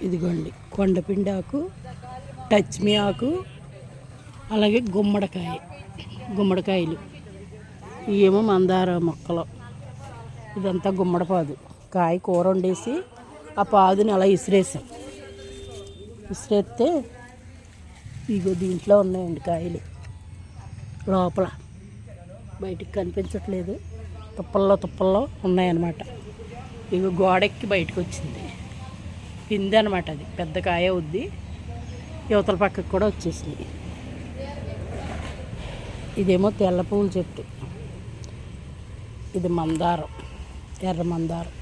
ఇదిగోండి కొండపిండి ఆకు, టచ్మి ఆకు, అలాగే గుమ్మడికాయలు ఇవేమో మందార మొక్కలు. ఇదంతా గుమ్మడిపాదు. కాయ కూర వండేసి ఆ పాదుని అలా విసిరేస్తే ఇగో దీంట్లో ఉన్నాయండి కాయలు. లోపల బయటికి కనిపించట్లేదు, తుప్పల్లో ఉన్నాయన్నమాట. ఇగో గోడెక్కి బయటకు వచ్చింది పిండి అనమాట. అది పెద్ద కాయ అవుద్ది. యువతల పక్కకు కూడా వచ్చేసింది. ఇదేమో తెల్ల పువ్వుల చెట్టు. ఇది మందారం, ఎర్ర మందారం.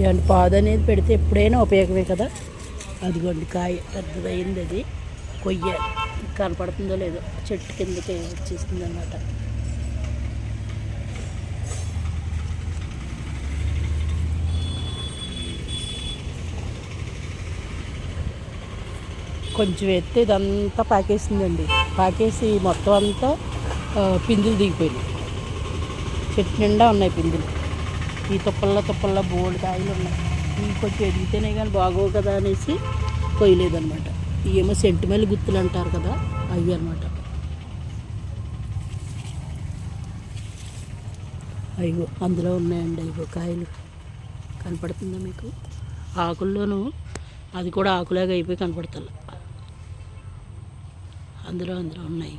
ఇలాంటి పాదు అనేది పెడితే ఎప్పుడైనా ఉపయోగమే కదా. అదిగోండి కాయ పెద్దదయింది. అది కొయ్య కనపడుతుందో లేదో, చెట్టు కిందకి వచ్చేసింది అన్నమాట. కొంచెం ఎత్తే ఇదంతా పాకేసిందండి. పాకేసి మొత్తం అంతా పిందులు దిగిపోయినాయి. చెట్టు నిండా ఉన్నాయి పిందులు. ఈ తుప్పల్లో బోల్డ్ కాయలు ఉన్నాయి. ఇవి కొంచెం ఎదిగితేనే కానీ బాగోవు కదా అనేసి కొయ్యలేదన్నమాట. ఇవేమో సెంటిమేల్ గుత్తులు అంటారు కదా, అవి అనమాట. అయ్యో అందులో ఉన్నాయండి. అయ్యో కాయలు కనపడుతుందా మీకు? ఆకుల్లోనూ అది కూడా ఆకులాగా అయిపోయి కనపడుతుంది. అందులో ఉన్నాయి.